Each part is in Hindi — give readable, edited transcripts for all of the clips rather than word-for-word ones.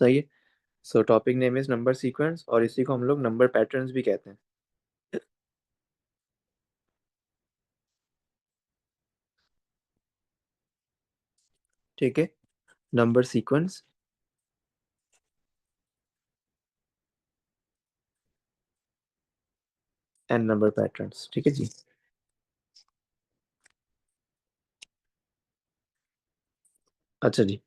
सही है। सो topic name is number sequence और इसी को हम लोग नंबर पैटर्न्स भी कहते हैं। ठीक है, number sequence and number patterns. ठीक है जी। अच्छा जी,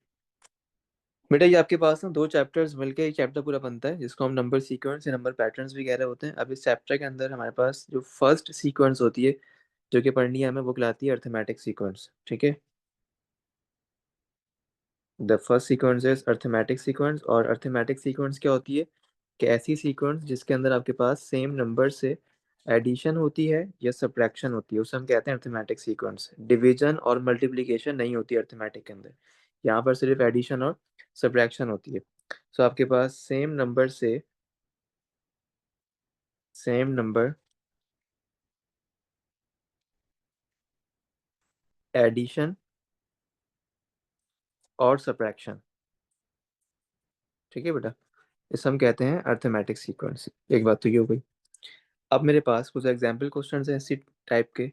बेटा ये आपके पास ना दो चैप्टर्स मिलके एक चैप्टर पूरा बनता है जिसको हम नंबर सीक्वेंस या नंबर पैटर्न्स भी कह रहे होते हैं। अब इस चैप्टर के अंदर हमारे पास जो फर्स्ट सीक्वेंस होती है जो कि पढ़नी है हमें, वो कहलाती है अर्थमेटिक सीक्वेंस। ठीक है, the first sequence is arithmetic sequence. और अर्थमेटिक सीक्वेंस क्या होती है कि ऐसी सीक्वेंस जिसके अंदर आपके पास सेम नंबर से एडिशन होती है या सब्ट्रैक्शन होती है उसे हम कहते हैं अर्थमेटिक सीक्वेंस। डिवीजन और मल्टीप्लिकेशन नहीं होती अर्थमेटिक के अंदर, यहाँ पर सिर्फ एडिशन और सब्ट्रैक्शन होती है। सो आपके पास सेम नंबर एडिशन और सब्ट्रैक्शन। ठीक है बेटा, इसे हम कहते हैं अर्थमेटिक सीक्वेंस। एक बात तो ये हो गई। अब मेरे पास कुछ एग्जाम्पल क्वेश्चन हैं इसी टाइप के,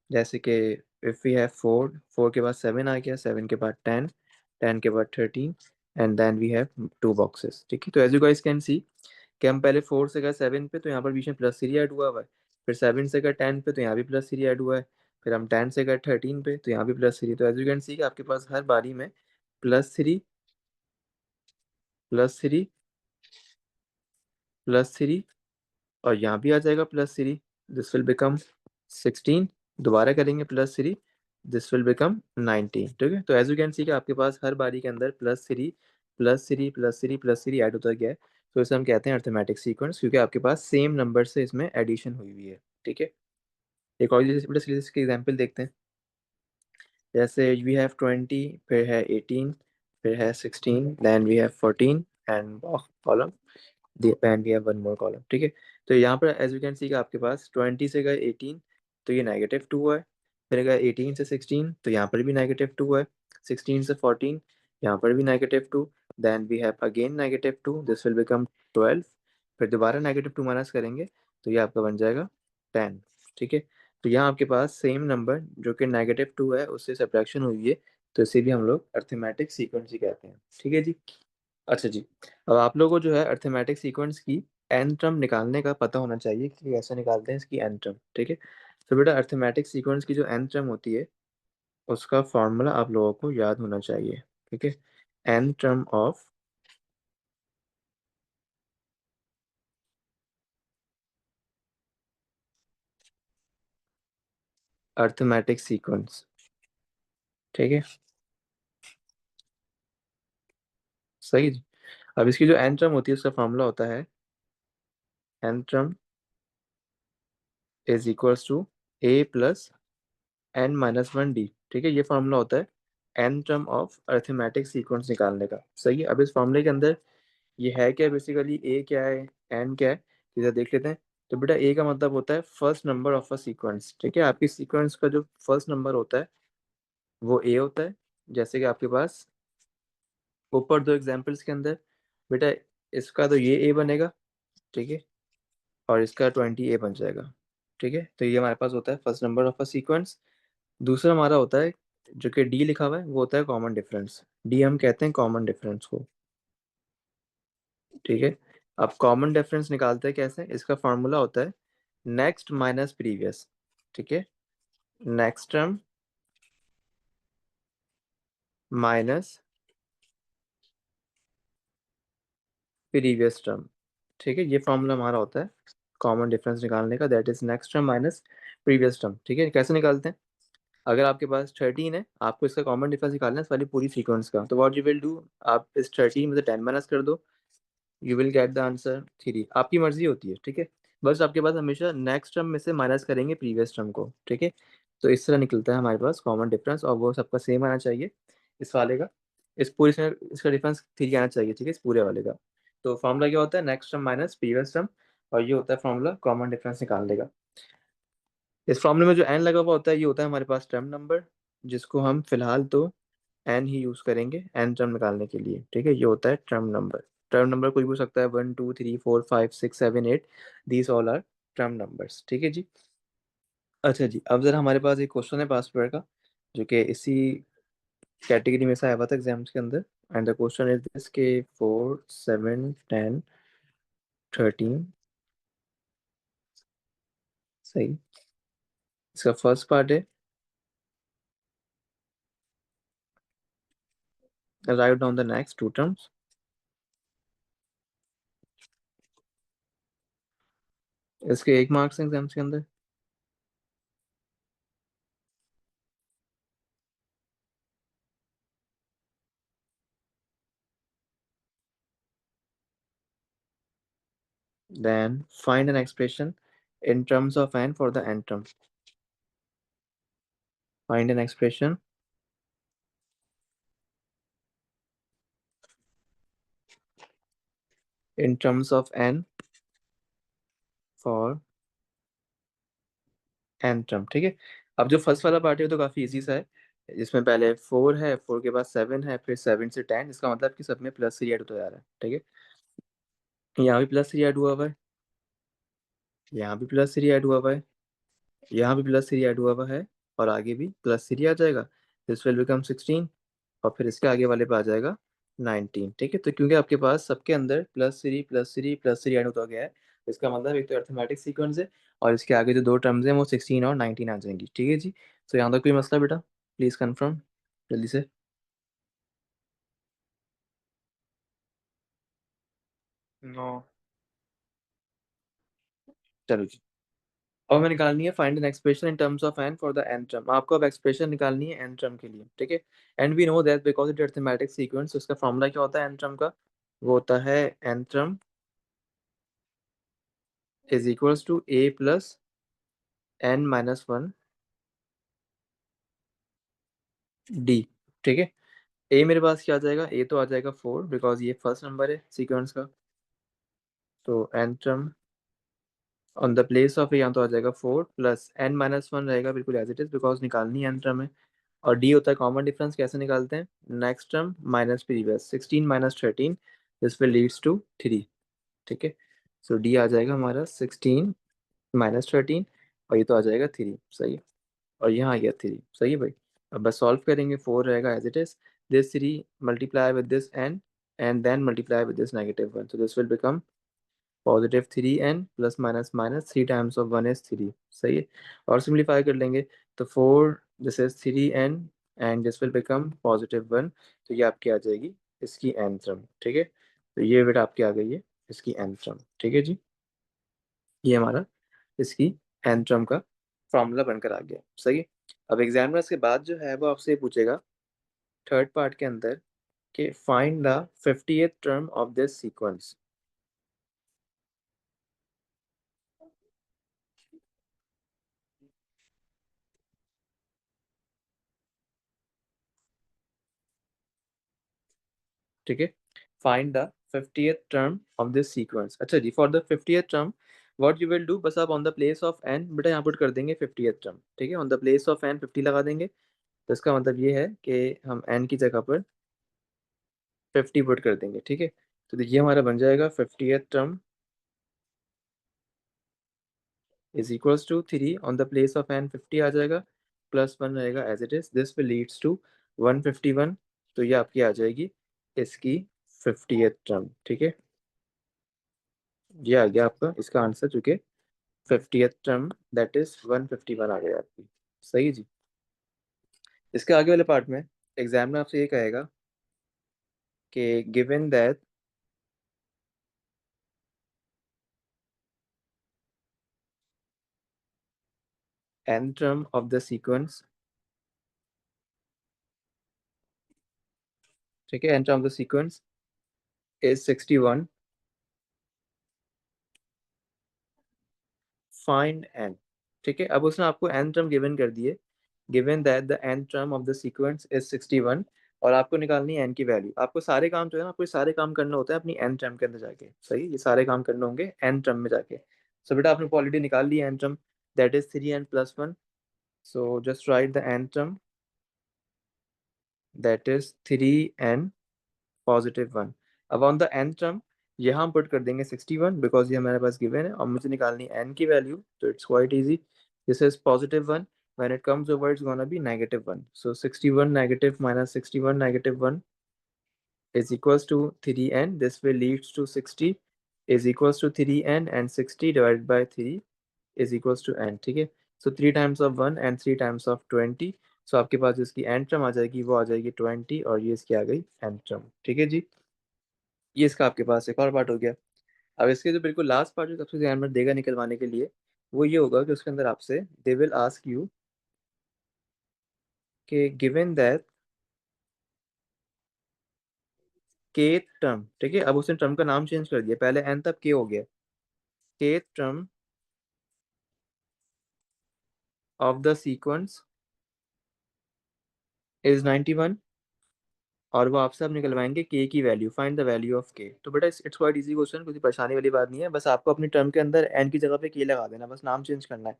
जैसे कि if we have four, four के बाद सेवन आ गया, सेवन के बाद टेन, टेन के बाद thirteen, and then we have two boxes. ठीक है, तो as you guys can see कि हम पहले फोर से गए सेवन पे तो यहाँ पर बीच में प्लस थ्री ऐड हुआ है, फिर सेवन से गए टेन पे तो यहाँ भी प्लस थ्री ऐड हुआ है, फिर हम टेन से गए थर्टीन पे तो यहाँ भी प्लस थ्री। तो एज यू कैन सी कि आपके पास हर बारी में plus three, plus three, plus three, और यहाँ भी आ जाएगा plus three, this will become 16। दोबारा करेंगे plus three, this will become 19। ठीक है, तो एज यू कैन सी कि आपके पास हर बारी के अंदर plus three, plus three, plus three, plus three add होता गया है। तो इसे हम कहते हैं अर्थमेटिक सीक्वेंस, क्योंकि आपके पास सेम नंबर से इसमें एडिशन हुई हुई है। ठीक है, एक और सीरीज के एग्जाम्पल देखते हैं। जैसे वी हैव 20, फिर है 18, फिर है 16, then we have 14 and column, and we have one more column. ठीक है, तो यहाँ पर एज यू कैन सी कि आपके पास 20 से गए 18 तो ये नेगेटिव टू है, फिर गए 18 से 16 तो यहाँ पर भी नेगेटिव टू है, 16 से 14 यहाँ पर भी negative two, then we have again negative two, this will become 12, फिर दोबारा नेगेटिव टू माइनस करेंगे तो ये आपका बन जाएगा 10। ठीक है, तो यहाँ आपके पास सेम नंबर जो कि नेगेटिव टू है उससे सब्ट्रैक्शन हुई है, तो इसे भी हम लोग अर्थमेटिक सीक्वेंस ही कहते हैं। ठीक है जी। अच्छा जी, अब आप लोगों को जो है अर्थमेटिक सीक्वेंस की एन टर्म निकालने का पता होना चाहिए कि कैसे निकालते हैं इसकी एन टर्म। ठीक है, तो बेटा अर्थमेटिक सीक्वेंस की जो एन टर्म होती है उसका फॉर्मूला आप लोगों को याद होना चाहिए। ठीक है, n term of arithmetic sequence. ठीक है, सही जी। अब इसकी जो एन टर्म होती है उसका फॉर्मूला होता है n term is equals to a plus n minus one d. ठीक है, ये फॉर्मूला होता है n term of arithmetic sequence निकालने का। सही है, अब इस फॉर्मूले के अंदर ये है क्या, बेसिकली ए क्या है, एन क्या है, इधर देख लेते हैं। तो बेटा ए का मतलब होता है first number of a sequence. ठीक है, आपकी सीक्वेंस का जो फर्स्ट नंबर होता है वो ए होता है। जैसे कि आपके पास ऊपर दो एग्जांपल्स के अंदर बेटा इसका तो ये ए बनेगा, ठीक है, और इसका 20 ए बन जाएगा। ठीक है, तो ये हमारे पास होता है first number of a sequence. दूसरा हमारा होता है जो कि डी लिखा हुआ है वो होता है कॉमन डिफरेंस। डी हम कहते हैं कॉमन डिफरेंस को। ठीक है, अब कॉमन डिफरेंस निकालते हैं कैसे, इसका फॉर्मूला होता है नेक्स्ट माइनस प्रीवियस। ठीक है, next term minus previous term. ठीक है, ये फॉर्मूला हमारा होता है कॉमन डिफरेंस निकालने का, that is next term minus previous term. ठीक है, कैसे निकालते हैं, अगर आपके पास 13 है, आपको इसका कॉमन डिफरेंस निकालना है इस वाली पूरी सीक्वेंस का, तो व्हाट यू विल डू, आप इस 13 में से 10 माइनस कर दो, you will get the answer 3। आपकी मर्जी होती है। ठीक है, बस आपके पास हमेशा नेक्स्ट टर्म में से माइनस करेंगे प्रीवियस टर्म को। ठीक है, तो इस तरह निकलता है हमारे पास कॉमन डिफरेंस, और वो सबका सेम आना चाहिए इस वाले का, इस पूरे से इसका डिफरेंस 3 आना चाहिए। ठीक है, इस पूरे वाले का। तो फॉर्मूला क्या होता है, next term minus previous term, और ये होता है फॉर्मूला कॉमन डिफरेंस निकालने का। इस फॉर्मूले में जो एन लगा हुआ होता है ये होता है हमारे पास टर्म नंबर, जिसको हम फिलहाल तो एन ही यूज करेंगे एन टर्म निकालने के लिए, ठीक है। ये होता है टर्म नंबर। टर्म नंबर कोई भी हो सकता है, 1 2 3 4 5 6 7 8, these all are term numbers, ठीक है जी। अच्छा जी, अब जरा हमारे पास एक क्वेश्चन है पास्ट पीरियड का, जो कि इसी कैटेगरी में से आया हुआ था एग्जाम्स के अंदर। And the question is this के 4 7 10 13, सही। इसका फर्स्ट पार्ट है, write down the next two terms. इसके 1 मार्क्स हैं एग्जाम्स के अंदर। Then find an expression in terms of n for the n term. Find an expression in terms of n for n term, ठीक है। अब जो फर्स्ट वाला पार्ट है वो तो काफी इजी सा है। इसमें पहले 4 है, 4 के बाद 7 है, फिर 7 से 10, इसका मतलब कि सब में +3 ऐड होता जा रहा है, ठीक है। यहाँ भी +3 ऐड हुआ हुआ है, यहाँ भी +3 ऐड हुआ हुआ है, यहाँ भी +3 ऐड हुआ हुआ है, और आगे भी +3 आ जाएगा। दिस विल बिकम 16, और फिर इसके आगे वाले पे आ जाएगा 19, ठीक है। तो क्योंकि आपके पास सबके अंदर +3 ऐड होता गया है, इसका मतलब एक तो अर्थमेटिक सीक्वेंस है, और इसके आगे जो दो टर्म्स हैं वो 16 और 19 आ जाएंगी, ठीक है जी। तो यहाँ तक कोई मसला बेटा, प्लीज कंफर्म जल्दी से। नो। चलो जी, और हमें निकालनी है find an expression in terms of n for the n term. आपको अब एक्सप्रेशन निकालनी है एन टर्म के लिए, ठीक है। And we know that because it arithmetic sequence, उसका फॉर्मूला क्या होता है एन टर्म का? वो होता है n term is equals to a plus n-1 d, ठीक है। ए मेरे पास क्या आ जाएगा? ए तो आ जाएगा 4, बिकॉज ये फर्स्ट नंबर है सीक्वेंस का। तो n term on the place of a यहाँ तो आ जाएगा 4 प्लस n-1 रहेगा बिल्कुल एज इट इज, बिकॉज निकालनी है एन टर्म है। और डी होता है कॉमन डिफरेंस, कैसे निकालते हैं? Next term minus previous, 16 minus 13, this will leads to 3, ठीक है। सो डी आ जाएगा हमारा 16 - 13, और ये तो आ जाएगा 3, सही है। और यहाँ आ गया 3, सही है भाई। अब बस सॉल्व करेंगे, 4 रहेगा as it is, this 3 multiply with this n, and then multiply with this -1, so this will become +3n plus minus minus 3 times of 1 is 3, सही है। और सिंप्लीफाई कर लेंगे, तो 4 this is 3n, and this will become +1, तो ये आपकी आ जाएगी इसकी n टर्म, ठीक है। तो ये बेटा आपकी आ गई है इसकी n टर्म, ठीक है जी। ये हमारा इसकी n टर्म का फॉर्मूला बनकर आ गया, सही है। अब एग्जामिनर्स के बाद जो है वो आपसे पूछेगा थर्ड पार्ट के अंदर कि find the 50th term of this sequence. ठीक है, find the 50th term of this sequence. अच्छा जी, for the 50th term what you will do, बस आप on the place of n बेटा यहाँ पुट कर देंगे 50th टर्म, ठीक है। On the place of n 50 लगा देंगे, तो इसका मतलब ये है कि हम एन की जगह पर 50 पुट कर देंगे, ठीक है। तो देखिए हमारा बन जाएगा 50th term is equals to 3, on the place of n 50 आ जाएगा, +1 रहेगा as it is, this will leads to 151, तो ये आपकी आ जाएगी इसकी 50th टर्म, ठीक है। ये आ गया आपका इसका आंसर, चूंकि 50th टर्म दैट इज 151 आ गया आपकी, सही जी। इसके आगे वाले पार्ट में एग्जाम में आपसे ये कहेगा कि given that n term of the sequence, ठीक है, n term of the sequence is 61, find n, ठीक है। अब उसने आपको n टर्म गिवन कर दिए, given that the n term of the sequence is 61, और आपको निकालनी है n की वैल्यू। आपको सारे काम जो है ना, आपको ये सारे काम करना होता है अपनी n टर्म के अंदर जाके, सही, ये सारे काम करने होंगे n टर्म में जाके। सो बेटा आपने ऑलरेडी निकाल लिया n term, that is 3n + 1, so just right the n term that is 3n +1। अब ऑन द n टर्म यहाँ हम पुट कर देंगे 61 बिकॉज ये हमारे पास गिवन है और मुझे निकालनी है n की वैल्यू, तो it's quite easy. This is +1, when it comes over it's gonna be -1, so 61 negative minus 61 -1 is equals to 3n. This will leads to 60 is equals to 3n, and 60 divided by 3 is equals to n, ठीक है। so 3 times of 1 and 3 times of 20, so आपके पास इसकी n टर्म आ जाएगी, वो आ जाएगी 20, और ये इसकी आ गई n टर्म, ठीक है जी। ये इसका आपके पास एक और पार्ट हो गया। अब इसके जो बिल्कुल लास्ट पार्ट जो सबसे ध्यान में देगा निकलवाने के लिए, वो ये होगा कि उसके अंदर आपसे दे विल आस्क यू कि गिवन दैट के टर्म, ठीक है। अब उसने टर्म का नाम चेंज कर दिया, पहले एन तब के हो गया, के term of the sequence is 91, और वो आपसे अब निकलवाएंगे के की value, find the value of के। तो बेटा इट्स क्वाइट इजी क्वेश्चन, कोई परेशानी वाली बात नहीं है, बस आपको अपनी टर्म के अंदर एन की जगह पे के लगा देना, बस नाम चेंज करना है।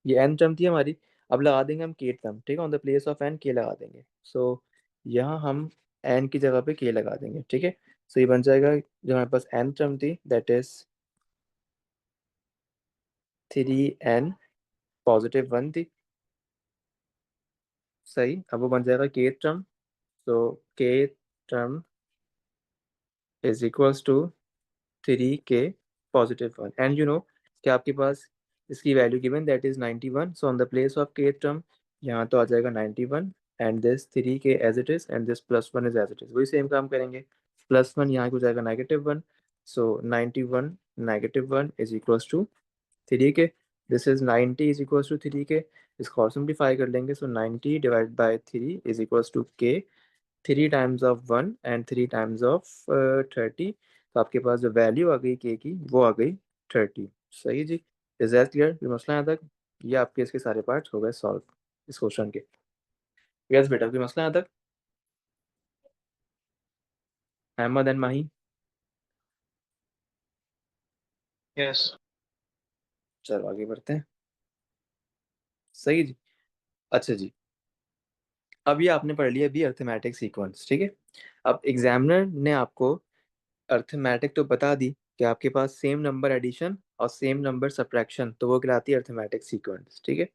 ये एन टर्म थी हमारी, अब लगा देंगे हम के टर्म, ठीक है, on the place of n k लगा देंगे। सो यहाँ हम एन की जगह पे के लगा देंगे, ठीक है। सो ये बन जाएगा, जो हमारे पास एन टर्म थी दैट इज 3n +1 थी, सही। अब वो बन जाएगा के term, so k term is equals to 3k +1, and you know कि आपके पास इसकी value given that is 91, so on the place of k term यहाँ तो आ जाएगा 91, and this 3k as it is, and this +1 is as it is, वही सेम काम करेंगे। +1 यहाँ हो जाएगा -1, so 91 -1 is equals to 3k। This is 90 is equals to 3k, इसको और सिंप्लीफाई कर लेंगे, so 90 divide by 3 is equals to k, 3 times of 1 and 3 times of 30, तो आपके पास जो वैल्यू आ गई के की वो आ गई 30, सही जी। इज दैट क्लियर, ये मसला यहाँ तक? ये आपके इसके सारे पार्ट्स हो गए सॉल्व इस क्वेश्चन के। यस बेटा, कोई मसला यहाँ तक? Ahmed and Mahi, yes. चलो आगे बढ़ते हैं। सही जी। अच्छा जी, अब ये आपने पढ़ लिया अभी अर्थमेटिक सीक्वेंस, ठीक है। अब एग्जामिनर ने आपको अर्थमेटिक तो बता दी कि आपके पास सेम नंबर एडिशन और सेम नंबर सब्ट्रैक्शन, तो वो कहलाती है अर्थमेटिक सीक्वेंस, ठीक है।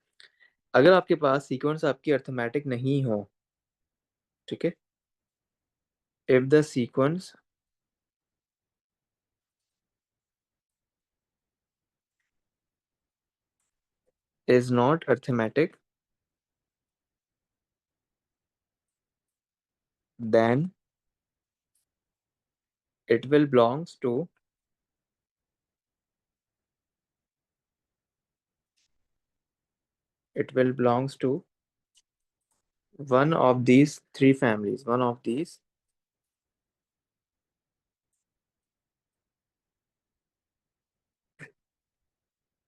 अगर आपके पास सीक्वेंस आपकी अर्थमेटिक नहीं हो, ठीक है, if the sequence is not arithmetic, then it will belongs to it will belongs to one of these three families, one of these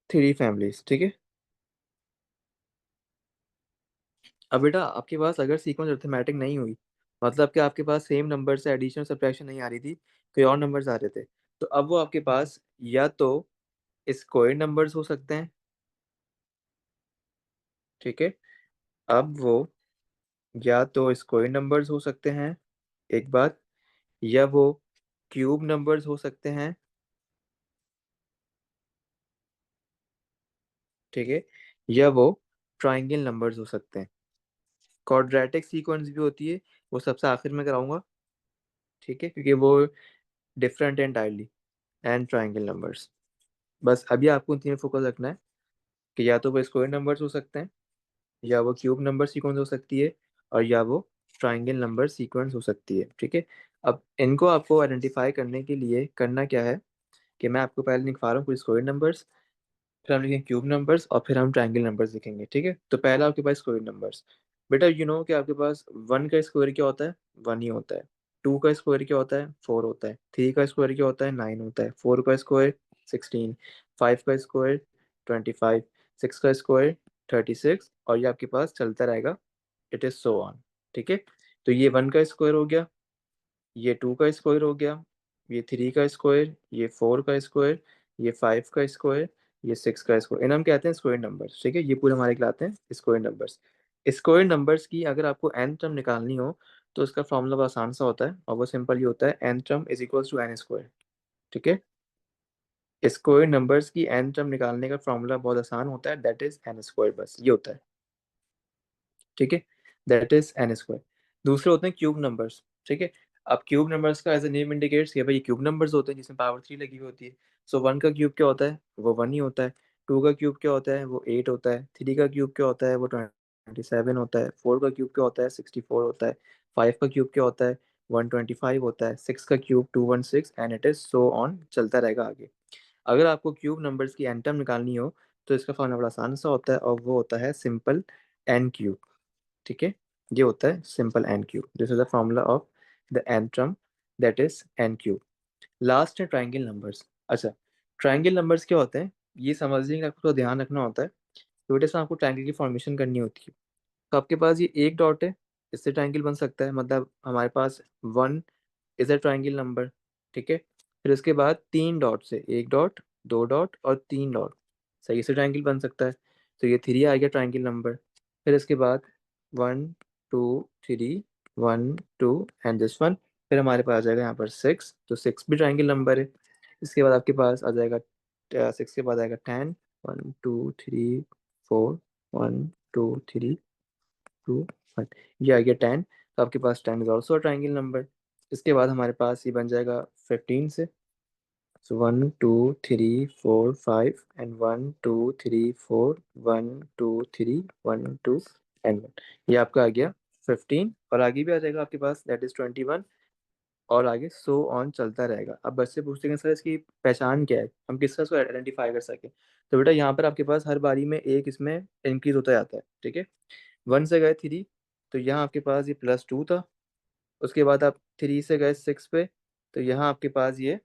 three families, ठीक है। अब बेटा आपके पास अगर सीक्वेंस अर्थमेटिक नहीं हुई, मतलब कि आपके पास सेम नंबर से एडिशन सब्ट्रैक्शन नहीं आ रही थी, कोई और नंबर्स आ रहे थे, तो अब वो आपके पास या तो स्क्वायर नंबर्स हो सकते हैं, ठीक है। अब वो या तो स्क्वायर नंबर्स हो सकते हैं, एक बात, या वो क्यूब नंबर्स हो सकते हैं, ठीक है, या वो ट्राइंगल नंबर्स हो सकते हैं। क्वाड्रेटिक सीक्वेंस भी होती है, वो सबसे आखिर में कराऊंगा, ठीक है, क्योंकि वो different entirely, and triangle numbers. बस अभी आपको उन तीन फोकस रखना है कि या तो वो स्क्वायर नंबर्स हो सकते हैं, या वो क्यूब नंबर सीक्वेंस हो सकती है, और या वो ट्राइंगल नंबर सीक्वेंस हो सकती है, ठीक है। अब इनको आपको आइडेंटिफाई करने के लिए करना क्या है कि मैं आपको पहले लिखवा रहा हूँ कुछ स्क्वायर नंबर्स, फिर हम लिखेंगे क्यूब नंबर्स, और फिर हम ट्रायंगल नंबर्स लिखेंगे, ठीक है। तो पहला आपके पास स्क्वायर नंबर्स, बेटा यू नो कि आपके पास वन का स्क्वायर क्या होता है, वन ही होता है। टू का स्क्वायर क्या होता है, फोर होता है। थ्री का स्क्वायर क्या होता है, नाइन होता है। फोर का स्क्वायर 16, फाइव का स्क्वायर 25, सिक्स का स्क्वायर 36, और ये आपके पास चलता रहेगा, इट इज सो ऑन, ठीक है। तो ये वन का स्क्वायर हो गया, ये टू का स्क्वायर हो गया, ये थ्री का स्क्वायर, ये फोर का स्क्वायर, ये फाइव का स्क्वायर, ये सिक्स का स्क्वायर, इन्हें हम कहते हैं स्क्वायर नंबर्स, ठीक है। ये पूरे हमारे कहलाते हैं स्क्वायर नंबर्स। स्क्वायर नंबर्स की अगर आपको एन टर्म निकालनी हो, तो इसका फॉर्मूला आसान सा होता है और वो सिंपल ही होता है, n term is equal to n square. ठीक है, स्क्वायर नंबर्स की एन टर्म निकालने का फॉर्मूला बहुत आसान होता है, दैट इज एन स्क्वायर, बस ये होता है। ठीक है, दैट इज एन स्क्वायर। दूसरे होते हैं क्यूब नंबर्स। ठीक है, अब क्यूब नंबर्स का एज ए नेम इंडिकेट्स कि भाई क्यूब नंबर्स होते हैं जिसमें पावर 3 लगी हुई होती है। सो वन का क्यूब क्या होता है, वो वन ही होता है। टू का क्यूब क्या होता है, वो 8 होता है। थ्री का क्यूब क्या होता है, वो 27 होता है। फोर का क्यूब क्या होता है, 64 होता है। फाइव का क्यूब क्या होता है, 125 होता है। सिक्स का cube 216, and it is so on, चलता रहेगा आगे। अगर आपको क्यूब नंबर्स की एन टर्म निकालनी हो तो इसका फॉर्मूला बड़ा आसान सा होता है और वो होता है सिंपल एन क्यूब। ठीक है, ये होता है simple n cube, this is the formula of the n term, that is n cube. Last है ट्राइंगल नंबर्स। अच्छा, ट्राइंगल नंबर्स क्या होते हैं, ये समझने का आपको तो ध्यान रखना होता है। तो बेटे इसमें आपको ट्राइंगल की फॉर्मेशन करनी होती है। तो आपके पास ये एक डॉट है, इससे ट्राइंगल बन सकता है, मतलब हमारे पास one is a triangle number. ठीक है, फिर उसके बाद तीन डॉट से, एक डॉट, दो डॉट और तीन डॉट, सही से ट्राइंगल बन सकता है। तो ये थ्री आ गया ट्राइंगल नंबर। फिर इसके बाद one, two, three, one, two and this one. फिर हमारे पास आ जाएगा यहाँ पर सिक्स, तो सिक्स भी ट्राइंगल नंबर है। इसके बाद आपके पास आ जाएगा सिक्स के बाद आएगा ten, one two three four, one two three two one, ये आ गया टेन। तो आपके पास ten is also triangle number. इसके बाद हमारे पास ये बन जाएगा 15 से। So one two three four five and one two three four, one two three, one two and one, ये आपका आ गया 15। और आगे भी आ जाएगा आपके पास, दैट इज 21। और आगे सो ऑन चलता रहेगा। अब बच्चे पूछते हैं सर इसकी पहचान क्या है, हम किसका इसको आइडेंटिफाई कर सके। तो बेटा यहाँ पर आपके पास हर बारी में एक इसमें इंक्रीज होता जाता है। ठीक है, वन से गए थ्री, तो यहाँ आपके पास ये +2 था। उसके बाद आप थ्री से गए सिक्स पे, तो यहाँ आपके पास ये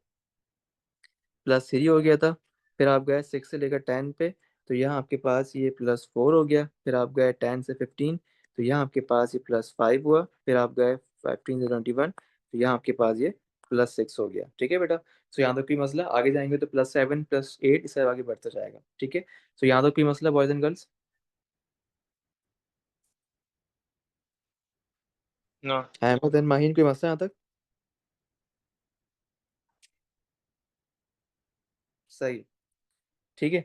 +3 हो गया था। फिर आप गए सिक्स से लेकर टेन पे, तो यहाँ आपके पास ये +4 हो गया। फिर आप गए टेन से 15, तो यहाँ आपके पास ये +5 हुआ। फिर आप गए 15 से 21, तो यहाँ आपके पास ये +6 हो गया। ठीक है बेटा, तो यहाँ तक कोई मसला, आगे जाएंगे तो +7 +8 इससे आगे बढ़ता जाएगा। ठीक है, तो यहाँ तक कोई मसला boys and girls? No. Ahmed and Mahin कोई मसला यहाँ तक? सही। ठीक है,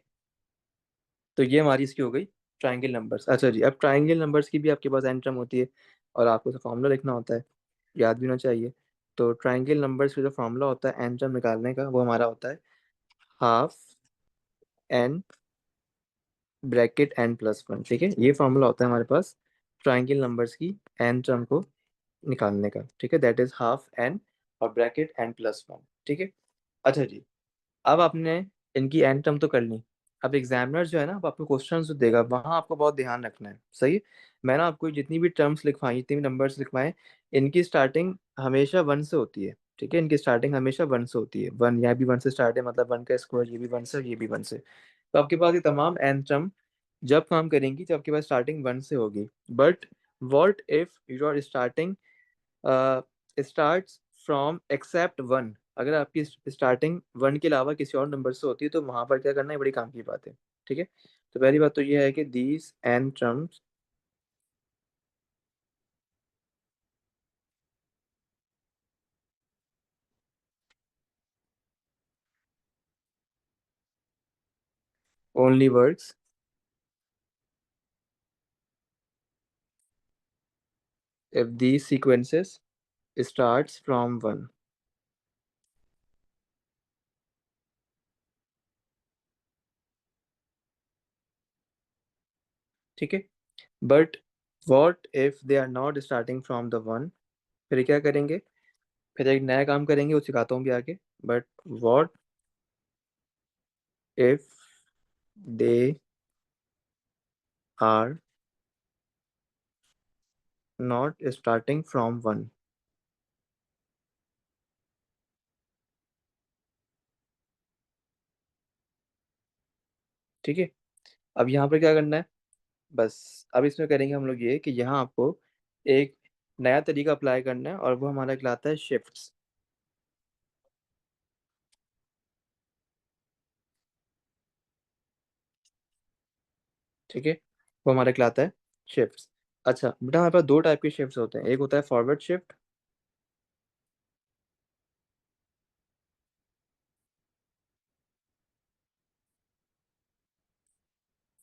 तो ये हमारी इसकी हो गई ट्राइंगल नंबर्स। अच्छा जी, अब ट्राइंगल नंबर्स की भी आपके पास एन टर्म होती है और आपको उसका फॉर्मूला लिखना होता है, याद भी होना चाहिए। तो ट्राइंगल नंबर्स का जो फॉर्मूला होता है एन टर्म निकालने का, वो हमारा होता है half n bracket n plus one. ठीक है, ये फॉर्मूला होता है हमारे पास ट्राइंगल नंबर्स की एन टर्म को निकालने का। ठीक है, दैट इज हाफ एन और ब्रैकेट एन प्लस वन। ठीक है, अच्छा जी, अब आपने इनकी एन टर्म तो कर ली। अब एग्जामिनर जो है ना, अब आपको क्वेश्चन जो देगा वहां आपको बहुत ध्यान रखना है, सही है। मैंने आपको जितनी भी टर्म्स लिखवाई, जितनी भी नंबर्स लिखवाए, इनकी स्टार्टिंग हमेशा वन से होती है। ठीक है, इनकी स्टार्टिंग हमेशा वन से होती है। वन, यहाँ भी वन से स्टार्ट है, मतलब वन का स्क्वायर, ये भी वन से और ये भी वन से। तो आपके पास ये तमाम एन टर्म जब काम करेंगी तो आपके पास स्टार्टिंग वन से होगी। But what if your starting starts from except one, अगर आपकी स्टार्टिंग वन के अलावा किसी और नंबर से होती है तो वहां पर क्या करना है, बड़ी काम की बात है। ठीक है, तो पहली बात तो ये है कि these n terms only words if these sequences starts from one. ठीक है, but what if they are not starting from the one, फिर क्या करेंगे, फिर एक नया काम करेंगे, वो सिखाता हूँ भी आगे। But what if they are not starting from one. ठीक है, अब यहाँ पर क्या करना है, बस अब इसमें करेंगे हम लोग ये कि यहाँ आपको एक नया तरीका अप्लाई करना है और वो हमारा कहलाता है शिफ्ट्स। ठीक है, वो हमारा कहलाता है शिफ्ट्स। अच्छा बेटा, हमारे पास दो टाइप के शिफ्ट होते हैं, एक होता है फॉरवर्ड शिफ्ट,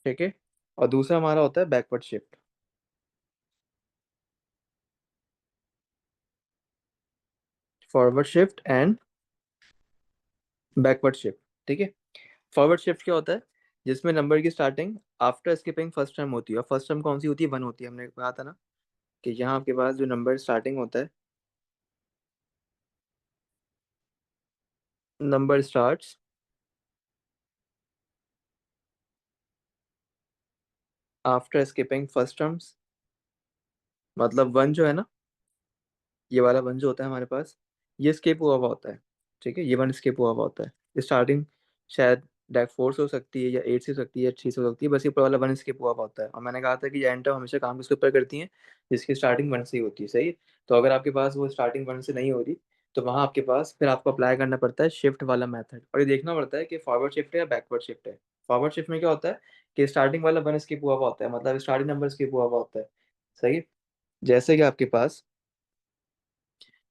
ठीक है, और दूसरा हमारा होता है backward shift. Forward shift and backward shift, ठीक है। फॉरवर्ड शिफ्ट क्या होता है, जिसमें नंबर की starting after skipping first term होती है, और फर्स्ट टर्म कौन सी होती है, वन होती है। हमने कहा था ना कि यहाँ आपके पास जो नंबर स्टार्टिंग होता है, number starts after skipping first terms, मतलब वन जो है ना, ये वाला वन जो होता है हमारे पास, ये स्किप हुआ हुआ होता है, ठीक है, ये वन स्किप हुआ हुआ होता है। स्टार्टिंग शायद डायरेक्ट फोर से हो सकती है, या एट से हो सकती है, या थ्री से हो सकती है, बस ये ऊपर वाला वन स्किप हुआ हुआ होता है। और मैंने कहा था कि ये एंड टर्म हमेशा काम किसके ऊपर करती है, जिसकी स्टार्टिंग वन से ही होती है, सही है। तो अगर आपके पास वो स्टार्टिंग वन से नहीं हो रही, तो वहाँ आपके पास फिर आपको अप्लाई करना पड़ता है शिफ्ट वाला मेथड, और ये देखना पड़ता है कि फॉरवर्ड शिफ्ट है या बैकवर्ड शिफ्ट है। फॉरवर्ड शिफ्ट में क्या होता है कि स्टार्टिंग वाला वन स्किप हुआ हुआ होता है, मतलब स्टार्टिंग नंबर स्किप हुआ हुआ होता है, सही है। जैसे कि आपके पास,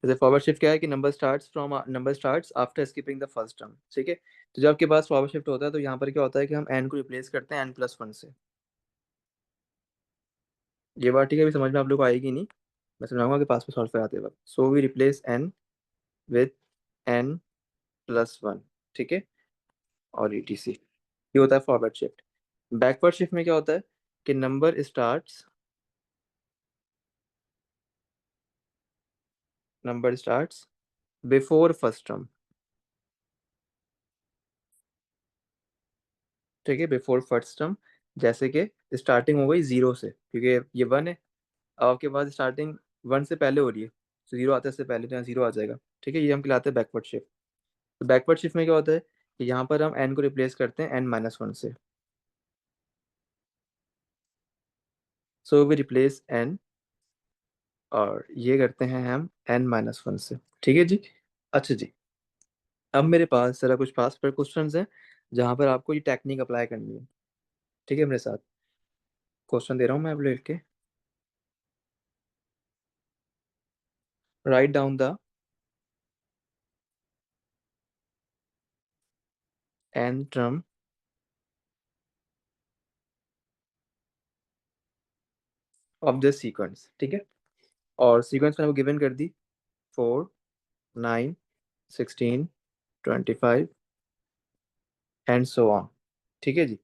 जैसे फॉरवर्ड शिफ्ट क्या है कि number starts after skipping the first term, ठीक है। तो जब आपके पास फॉरवर्ड शिफ्ट होता है, तो यहाँ पर क्या होता है कि हम एन को रिप्लेस करते हैं n+1 से। ये बात ठीक है, अभी समझ में आप लोग को आएगी नहीं, मैं समझाऊंगा कि पास में सॉल्व कराते वक्त। So we replace n with n+1, ठीक है, और etc। ये होता है फॉरवर्ड शिफ्ट। बैकवर्ड शिफ्ट में क्या होता है कि number starts before first term, ठीक है, बिफोर फर्स्ट टर्म। जैसे कि स्टार्टिंग हो गई जीरो से, क्योंकि ये वन है, अब आपके पास स्टार्टिंग वन से पहले हो रही है, तो जीरो आते से पहले तो यहाँ जीरो आ जाएगा, ठीक है। ये हम कहलाते हैं बैकवर्ड शिफ्ट। तो बैकवर्ड शिफ्ट में क्या होता है कि यहाँ पर हम एन को रिप्लेस करते हैं n-1 से। सो वी रिप्लेस एन, और ये करते हैं हम n-1 से, ठीक है जी। अच्छा जी, अब मेरे पास जरा कुछ पास पर क्वेश्चंस हैं, जहाँ पर आपको ये टेक्निक अप्लाई करनी है, ठीक है। मेरे साथ क्वेश्चन दे रहा हूँ मैं, आप लिख के write down the n term of this sequence, ठीक है। और सीक्वेंस मैंने गिवन कर दी, 4, 9, 16, 25 एंड सो ऑन, ठीक है जी।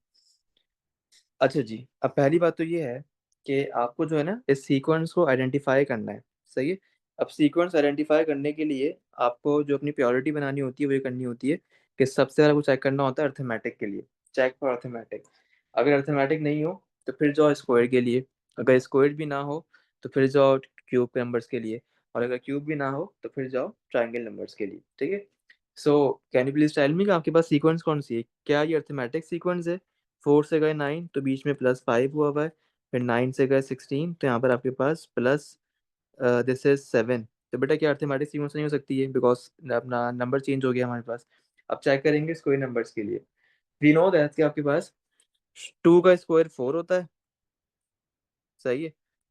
अच्छा जी, अब पहली बात तो ये है कि आपको जो है ना इस सीक्वेंस को आइडेंटिफाई करना है, सही है। अब सीक्वेंस आइडेंटिफाई करने के लिए आपको जो अपनी प्योरिटी बनानी होती है वो ये करनी होती है कि सबसे पहले आपको चेक करना होता है अर्थमेटिक के लिए, चेक फॉर अर्थमेटिक। अगर अर्थमेटिक नहीं हो तो फिर जाओ स्क्वायर के लिए, अगर स्क्वायर भी ना हो तो फिर जाओ क्यूब नंबर्स के लिए, और अगर क्यूब भी ना हो तो फिर जाओ ट्राइंगल नंबर्स के लिए, ठीक है। So can you please tell me कि आपके पास सीक्वेंस कौन सी है, क्या ये अर्थमेटिक सीक्वेंस है। फोर से गए नाइन तो बीच में +5 हुआ हुआ है, फिर नाइन से गए 16 तो यहाँ पर आपके पास प्लस दिस इज 7। तो बेटा क्या अर्थमेटिक सीक्वेंस नहीं हो सकती है, बिकॉज अपना नंबर चेंज हो गया हमारे पास। अब चेक करेंगे स्क्वायर नंबर्स के लिए। वी नो दैट कि आपके पास टू का स्क्वायर 4 होता है, सही है,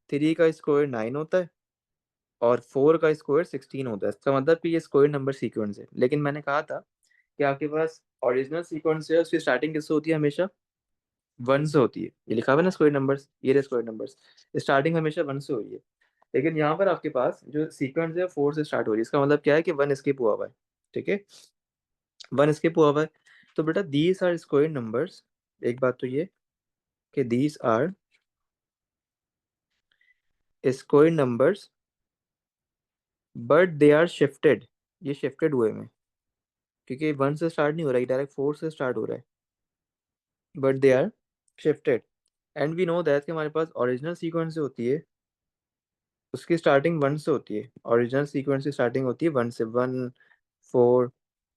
थ्री का स्क्वायर 9 होता है, और फोर का स्क्वायर 16 होता है। इसका मतलब कि ये स्क्वायर नंबर सीक्वेंस है। लेकिन मैंने कहा था कि आपके पास ओरिजिनल सीक्वेंस है, उसकी स्टार्टिंग किससे होती है, हमेशा वन से होती है। ये लिखा हुआ है ना स्क्वायर नंबर्स, ये रहे स्क्वायर नंबर्स, स्टार्टिंग हमेशा वन से हो रही है। लेकिन यहाँ पर आपके पास जो सीक्वेंस है फोर से स्टार्ट हो रही है, इसका मतलब क्या है कि वन स्किप हुआ हुआ है, ठीक है, वन स्किप हुआ हुआ है। तो बेटा दीज आर स्क्वायर नंबर्स, एक बात तो ये कि these are square numbers but they are shifted, ये शिफ्टेड हुए में, क्योंकि वन से स्टार्ट नहीं हो रहा है, डायरेक्ट फोर से स्टार्ट हो रहा है, but they are shifted. And we know that कि हमारे पास ओरिजिनल सीक्वेंस जो होती है उसकी स्टार्टिंग वन से होती है, ओरिजिनल सीक्वेंस की स्टार्टिंग होती है वन से, 1, 4,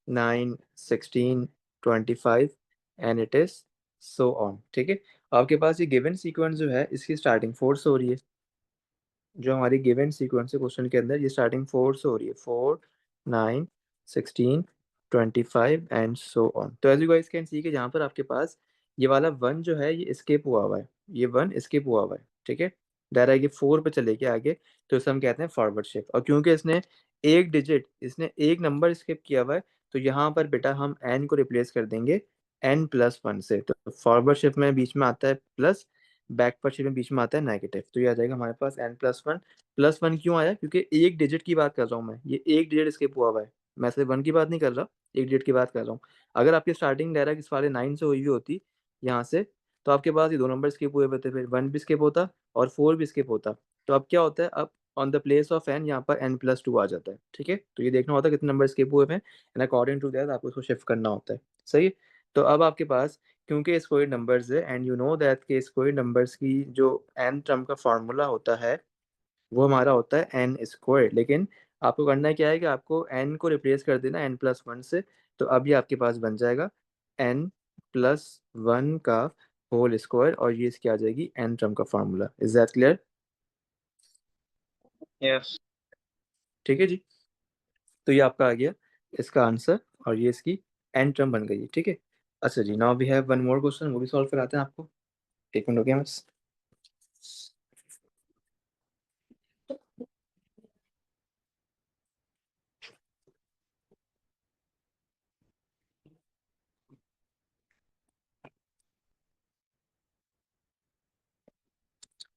9, 16, 25 and it is so on, ठीक है। आपके पास ये गिवन सीक्वेंस जो है इसकी स्टार्टिंग फोर से हो रही है, जो हमारी गिवन सीक्वेंस है क्वेश्चन के अंदर, ये स्टार्टिंग फोर से हो रही है, 4, 9, 16, 25 एंड सो ऑन। तो as you guys can see कि जहाँ पर आपके पास ये वाला वन जो है ये स्किप हुआ हुआ है, ये वन स्किप हुआ हुआ है, ठीक है। डायरेक्ट ये 4 पे चले गए आगे, तो इसे हम कहते हैं फॉरवर्ड शिफ्ट। और क्योंकि इसने एक नंबर स्किप किया हुआ है, तो यहाँ पर बेटा हम एन को रिप्लेस कर देंगे n+1 से। तो फॉरवर्ड शिफ्ट में बीच में आता है प्लस, बैकवर्ड शिफ्ट में बीच में आता है नेगेटिव। तो ये आ जाएगा हमारे पास n+1। +1 क्यों आया? क्योंकि एक डिजिट की बात कर रहा हूँ मैं, ये एक डिजिट स्किप हुआ हुआ है। मैं सिर्फ 1 की बात नहीं कर रहा, एक डिजिट की बात कर रहा हूँ। अगर आपकी स्टार्टिंग डायरेक्ट इस वाले 9 से हुई हुई होती यहाँ से, तो आपके पास ये दो नंबर स्किप हुए होते, फिर 1 भी स्किप होता और 4 भी स्किप होता। तो अब क्या होता है, अब on the place of n यहाँ पर n+2 आ जाता है। ठीक है, तो ये देखना होता है कितने नंबर स्किप हुए हैं, एंड अकॉर्डिंग टू दैट आपको इसको शिफ्ट करना होता है। सही है? तो अब आपके पास, क्योंकि स्क्वायर नंबर्स है एंड यू नो दैट के स्क्वायर नंबर्स की जो n टर्म का फॉर्मूला होता है वो हमारा होता है एन स्क्वायर। लेकिन आपको करना क्या है कि आपको एन को रिप्लेस कर देना n+1 से। तो अब ये आपके पास बन जाएगा n+1 का होल स्क्वायर, और ये इसकी आ जाएगी एन टर्म का formula. Is that clear? Yes. ठीक है जी, तो ये आपका आ गया इसका आंसर, और ये इसकी एन टर्म बन गई है। ठीक है, अच्छा जी, now we have one more question, वो भी सॉल्व कराते हैं आपको। एक मिनट हो गया बस।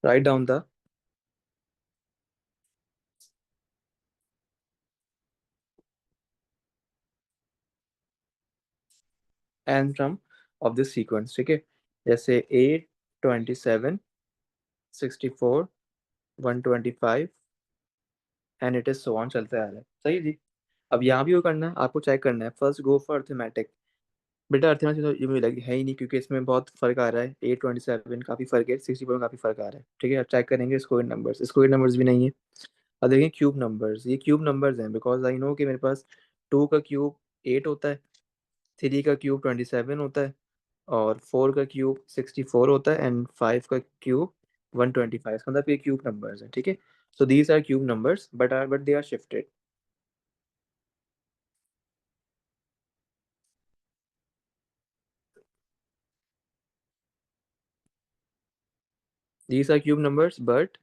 Write down the n term of this sequence. ठीक है, जैसे 8, 27, 64, 125 and it is so on चलते आ रहा है। सही जी। अब यहाँ भी वो करना है, आपको चेक करना है। First go for arithmetic. बेटा अर्थमेटिक तो ये मुझे लगी है ही नहीं, क्योंकि इसमें बहुत फर्क आ रहा है। 827 काफी फर्क है, 64 में काफी फर्क आ रहा है। ठीक है, अब चेक करेंगे स्क्वायर नंबर्स। स्क्वायर नंबर्स भी नहीं है। अब देखें क्यूब नंबर्स, ये क्यूब नंबर्स हैं, बिकॉज आई नो कि मेरे पास 2 का क्यूब 8 होता है, 3 का क्यूब 27 होता है, और 4 का क्यूब 64 होता है, एंड 5 का क्यूब 125। मतलब ये क्यूब नंबर्स हैं। ठीक है, so these are cube numbers but they are shifted. These are cube numbers but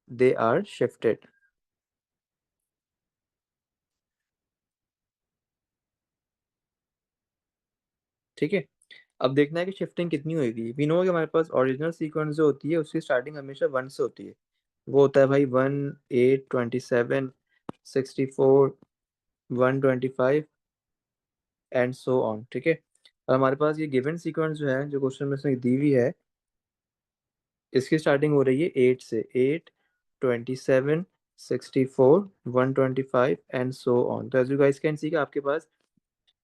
they are shifted. ठीक है, अब देखना है कि शिफ्टिंग कितनी होगी। वी नो कि हमारे पास ओरिजिनल सीक्वेंस जो होती है उसकी स्टार्टिंग हमेशा 1 से होती है। वो होता है भाई 1, 8, 27, 64, 125 एंड सो ऑन। ठीक है, और हमारे पास ये गिवन सीक्वेंस जो है, जो क्वेश्चन में इसमें दी हुई है, इसकी स्टार्टिंग हो रही है 8 से। 8, 27, 64, 125 एंड सो ऑन। तो as you guys can see कि आपके पास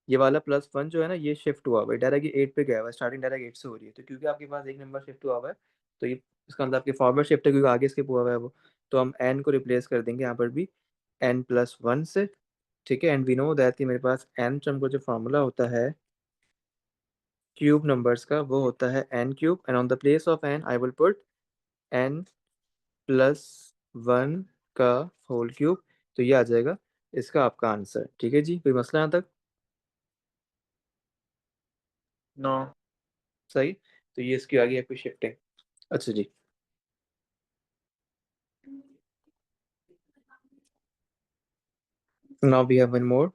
ये वाला +1 जो है ना, ये शिफ्ट हुआ हुआ है, डायरेक्ट ये 8 पे गया हुआ है। स्टार्टिंग डायरेक्ट 8 से हो रही है, तो क्योंकि आपके पास एक नंबर शिफ्ट हुआ हुआ है, तो ये इसका मतलब आपके फॉरवर्ड शिफ्ट है, क्योंकि आगे स्किप हुआ हुआ है वो। तो हम n को रिप्लेस कर देंगे यहाँ पर भी n+1 से। ठीक है, एंड वी नो दैट कि मेरे पास n टर्म का जो फॉर्मूला होता है क्यूब नंबर्स का, वो होता है n³, and on the place of n I will put n+1 का होल क्यूब। तो ये आ जाएगा इसका आपका आंसर। ठीक है जी, कोई मसला यहाँ तक? No. सही, तो ये इसकी आगे आपकी शिफ्टिंग। अच्छा जी, now we have one more.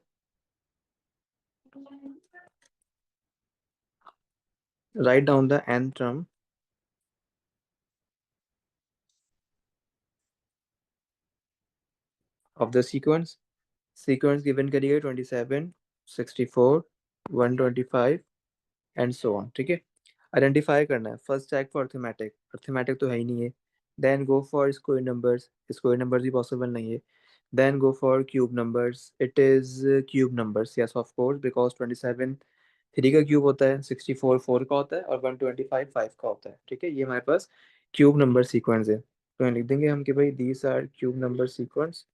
Write down the nth term of the sequence. Sequence given करिए 27, 64, 125 एंड सो ऑन। ठीक है, आइडेंटिफाई करना है। First check for arithmetic, arithmetic तो है ही नहीं है। Then go for square numbers, square numbers भी पॉसिबल नहीं है। Then go for cube numbers, it is cube numbers, yes of course, because 27 3 का क्यूब होता है, 64 4 का होता है, और 125 5 का होता है। ठीक है, ये हमारे पास क्यूब नंबर सीक्वेंस है। तो यहाँ लिख देंगे हम कि भाई these are cube number sequence.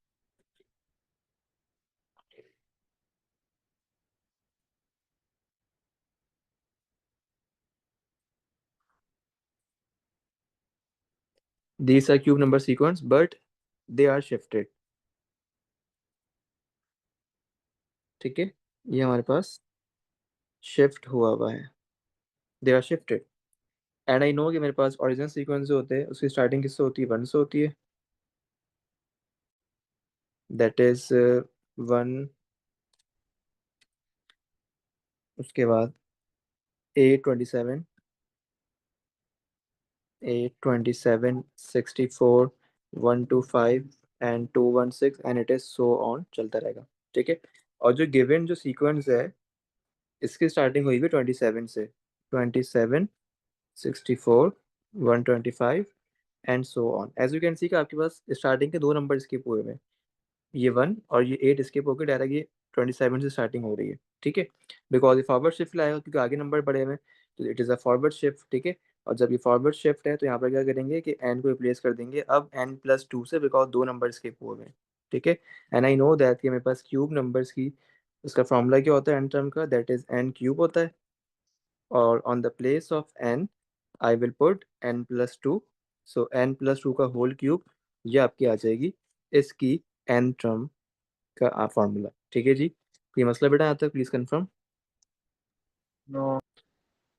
These are cube number sequence but they are shifted। ठीक है, ये हमारे पास शिफ्ट हुआ हुआ है, they are shifted. And I know कि मेरे पास ओरिजिनल सीक्वेंस जो होते हैं उसकी स्टार्टिंग किससे होती है, 1 से होती है, दैट इज 1, उसके बाद 827, 827, 64, 125 and 216 and it is so on, चलता रहेगा। ठीक है। और जो गिवन जो सीक्वेंस है इसकी स्टार्टिंग हुई हुई 27 से, 27, 64, 125 and so on. As you can see कि आपके पास स्टार्टिंग के 2 नंबर स्किप हुए हुए हैं, ये 1 और ये 8 स्किप होकर डायरेक्ट ये 27 से स्टार्टिंग हो रही है। ठीक है। बिकॉज ये फॉरवर्ड शिफ्ट लाएगा क्योंकि आगे नंबर बढ़े हुए हैं, तो it is a forward shift. ठीक है। और जब ये फॉरवर्ड शिफ्ट है तो यहाँ पर क्या करेंगे कि एन को रिप्लेस कर देंगे अब n+2 से, बिकॉज 2 नंबर स्किप हुए हुए हैं। ठीक है। एंड आई नो दैट कि मेरे पास क्यूब नंबर्स की उसका फॉर्मूला क्या होता है एन टर्म का, दैट इज एन क्यूब होता है। और on the place of n I will put n+2, सो n+2 का होल क्यूब, ये आपकी आ जाएगी इसकी एन टर्म का फॉर्मूला। ठीक है जी। ये मसला बेटा आता है, प्लीज कंफर्म। No.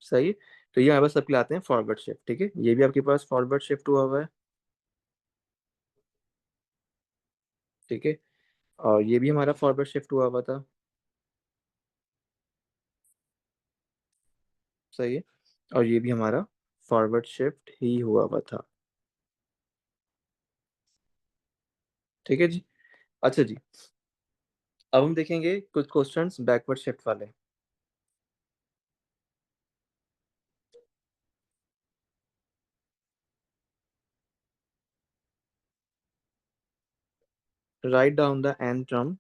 सही है। तो ये हमारे पास सबके आते हैं फॉरवर्ड शिफ्ट। ठीक है, ये भी आपके पास फॉरवर्ड शिफ्ट हुआ हुआ है। ठीक है। और ये भी हमारा फॉरवर्ड शिफ्ट हुआ हुआ था। सही है। और ये भी हमारा फॉरवर्ड शिफ्ट ही हुआ हुआ था। ठीक है जी। अच्छा जी, अब हम देखेंगे कुछ क्वेश्चंस बैकवर्ड शिफ्ट वाले। Write down the n term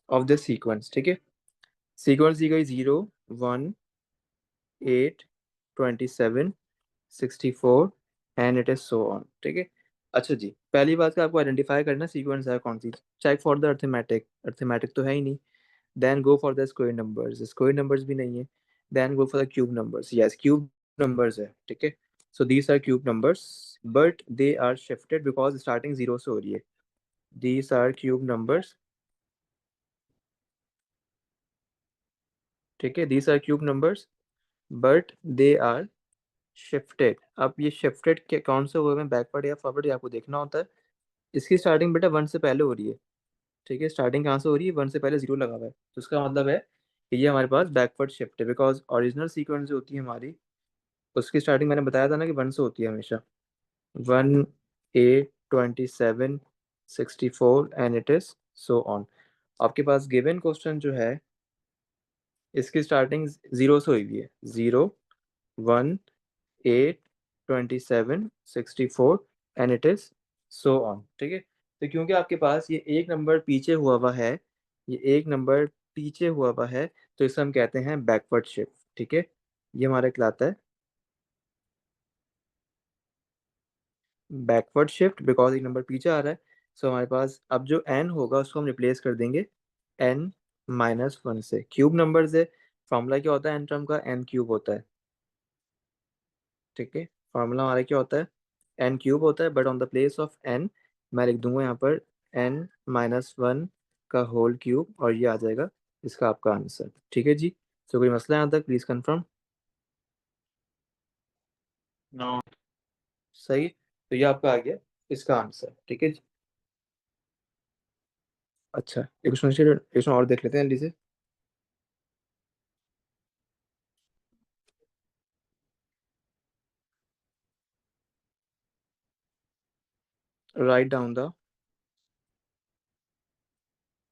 of the sequence. ठीक है। सीक्वेंस दी गई 0, 1, 8, 27, 64 and it is so on. ठीक है। अच्छा जी, पहली बात का आपको आइडेंटिफाई करना सीक्वेंस है कौन सी। Check for the arithmetic, arithmetic तो है ही नहीं। Then go for the square numbers, square numbers भी नहीं है। Then go for the cube numbers, yes cube numbers है। ठीक है। So these are cube numbers but they are shifted because starting 0 से हो रही है। These are cube numbers. ठीक है, these are cube numbers but they are shifted. अब ये शिफ्टेड के कौन से हुए हैं, बैकवर्ड या फॉरवर्ड, ये आपको देखना होता है। इसकी स्टार्टिंग बेटा 1 से पहले हो रही है। ठीक है, स्टार्टिंग कहाँ से हो रही है, 1 से पहले 0 लगा हुआ है, तो उसका मतलब है कि ये हमारे पास बैकवर्ड शिफ्ट है। बिकॉज ओरिजिनल सीक्वेंस जो होती है हमारी, उसकी स्टार्टिंग मैंने बताया था ना कि 1 से होती है हमेशा। 1, 8, 27, 64 and it is so on. आपके पास गिवन क्वेश्चन जो है इसकी स्टार्टिंग 0 से हुई हुई है, 0, 1, 8, 27, 64 and it is so on. ठीक है। तो क्योंकि आपके पास ये एक नंबर पीछे हुआ हुआ है, ये एक नंबर पीछे हुआ हुआ है, तो इसे हम कहते हैं बैकवर्ड शिफ्ट। ठीक है। ये हमारा कहलाता है बैकवर्ड शिफ्ट, बिकॉज एक नंबर पीछे आ रहा है। सो हमारे पास अब जो एन होगा उसको हम रिप्लेस कर देंगे n-1 से। क्यूब नंबर है, फॉर्मूला क्या होता है एन टर्म का, एन क्यूब होता है। ठीक है। फार्मूला हमारा क्या होता है, एन क्यूब होता है, but on the place of n मैं लिख दूंगा यहाँ पर n-1 का होल क्यूब, और ये आ जाएगा इसका आपका आंसर। ठीक है जी। तो कोई मसला है यहाँ तक, प्लीज कंफर्म। No. सही। तो ये आपका आ गया इसका आंसर। ठीक है जी। अच्छा, एक क्वेश्चन और देख लेते हैं जल्दी से। Write down the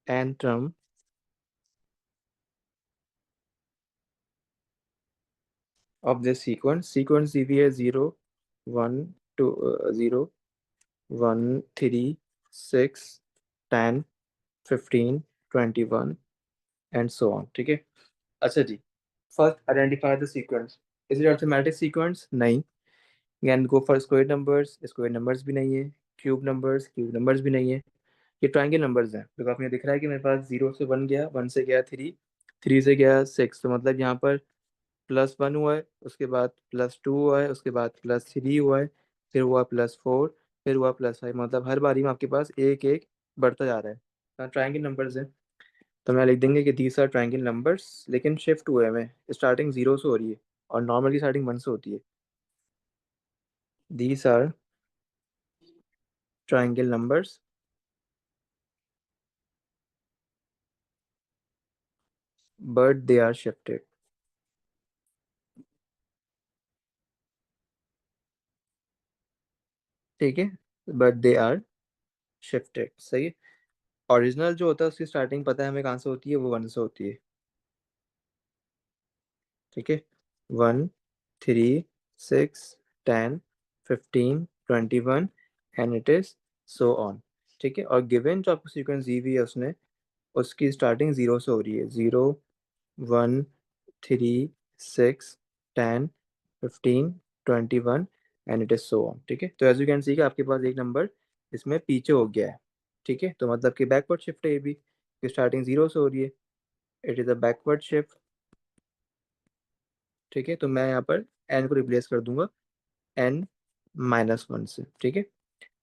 n term of this sequence. Sequence दी हुई है 0, 1, 2, 0, 1, 3, 6, 10, 15, 21 एंड सो ऑन। ठीक है। अच्छा जी, first identify the sequence. Is it arithmetic sequence, नहीं। And go for square numbers, square numbers भी नहीं है। क्यूब नंबर्स भी नहीं है। ये ट्रायंगल नंबर्स हैं, बिकॉज आपने दिख रहा है कि मेरे पास 0 से 1 गया, 1 से गया 3, 3 से गया 6, तो मतलब यहाँ पर +1 हुआ है, उसके बाद +2 हुआ है, उसके बाद +3 हुआ है, फिर हुआ +4, फिर हुआ +5, मतलब हर बारी में आपके पास एक एक बढ़ता जा रहा है। ट्रायंगल नंबर्स है। तो मैं लिख देंगे कि दीज आर ट्रायंगल नंबर्स, लेकिन शिफ्ट हुए में स्टार्टिंग 0 से हो रही है और नॉर्मली स्टार्टिंग 1 से होती है। These are triangle numbers but they are shifted. ठीक है, बट दे आर शिफ्टेड, सही है। ओरिजिनल जो होता है उसकी स्टार्टिंग पता है हमें कहाँ से होती है, वो 1 से होती है। ठीक है, 1, 3, 6, 10, 15, 21 and it is so on. ठीक है, और गिवन जो आपको सीक्वेंस दी हुई है उसने, उसकी स्टार्टिंग 0 से हो रही है। 0, 1, 3, 6, 10, 15, 21 and it is so on. ठीक है, तो एज यू कैन सी कि आपके पास एक नंबर इसमें पीछे हो गया है। ठीक है, तो मतलब कि बैकवर्ड शिफ्ट है ये भी, स्टार्टिंग 0 से हो रही है। It is a backward shift. ठीक है, तो मैं यहाँ पर एन को रिप्लेस कर दूंगा n-1 से। ठीक है,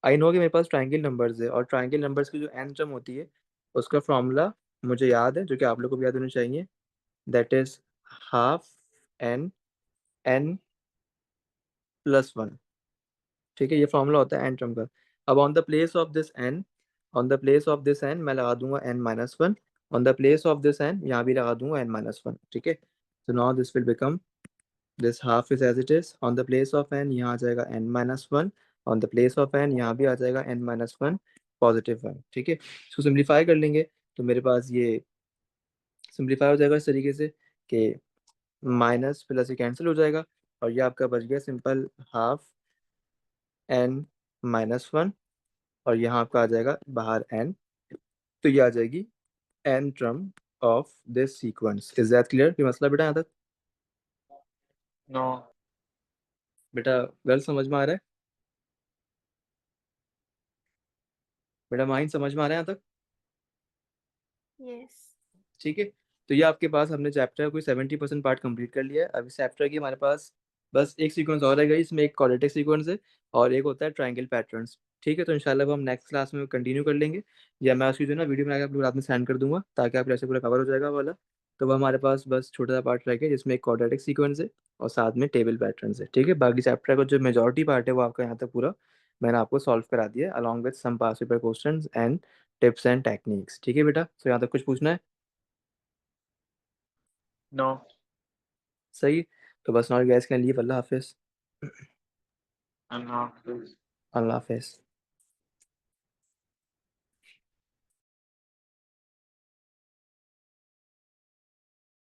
आई नो कि मेरे पास ट्रायंगल नंबर्स है, और ट्रायंगल नंबर्स की जो एन टर्म होती है उसका फॉर्मूला मुझे याद है, जो कि आप लोग को भी याद होना चाहिए। That is half n n plus one. ठीक है, ये फॉर्मूला होता है एन टर्म का। अब on the place of this n, on the place of this n मैं लगा दूंगा n-1। On the place of this n यहाँ भी लगा दूंगा n-1। ठीक है, so now this will become, this half is as it is, on the place of n यहाँ आ जाएगा n-1, on the place of n यहाँ भी आ जाएगा n-1 +1। ठीक है, इसको सिंप्लीफाई कर लेंगे तो मेरे पास ये सिंप्लीफाई हो जाएगा इस तरीके से कि माइनस प्लस ये कैंसिल हो जाएगा, और ये आपका बच गया सिंपल हाफ n-1, और यहाँ आपका आ जाएगा बाहर n। तो ये आ जाएगी n term of this sequence. Is that clear कि मसला बेटा यहाँ तक? no, बेटा वेल समझ में आ रहा है? बेटा माइंड समझ में आ रहा है यहाँ तक? यस। ठीक है, तो ये आपके पास हमने चैप्टर कोई 70% पार्ट कंप्लीट कर लिया है। अभी चैप्टर की हमारे पास बस एक सीक्वेंस और रह गई, इसमें एक क्वाड्रेटिक सीक्वेंस है और एक होता है ट्रायंगल पैटर्न्स। ठीक है, तो इंशाल्लाह वो हम नेक्स्ट क्लास में कंटिन्यू कर लेंगे, या मैं उसकी जो है ना वीडियो बना के आप लोग रात में सेंड कर दूंगा, ताकि आप ऐसे पूरा कवर हो जाएगा वो वाला। तो वो हमारे पास बस छोटा सा पार्ट रह गया जिसमें एक क्वाड्रेटिक सीक्वेंस है और साथ में टेबल पैटर्न्स है। ठीक है, बाकी चैप्टर का जो मेजॉरिटी पार्ट है वो आपका यहाँ तक पूरा मैंने आपको सॉल्व करा दिया along with some past paper questions and tips and techniques. ठीक है बेटा, तो यहाँ तक कुछ पूछना है? no, सही, तो बस नॉट गैस के लिए अल्लाह हाफिज़। I'm not. अल्लाह हाफिज़।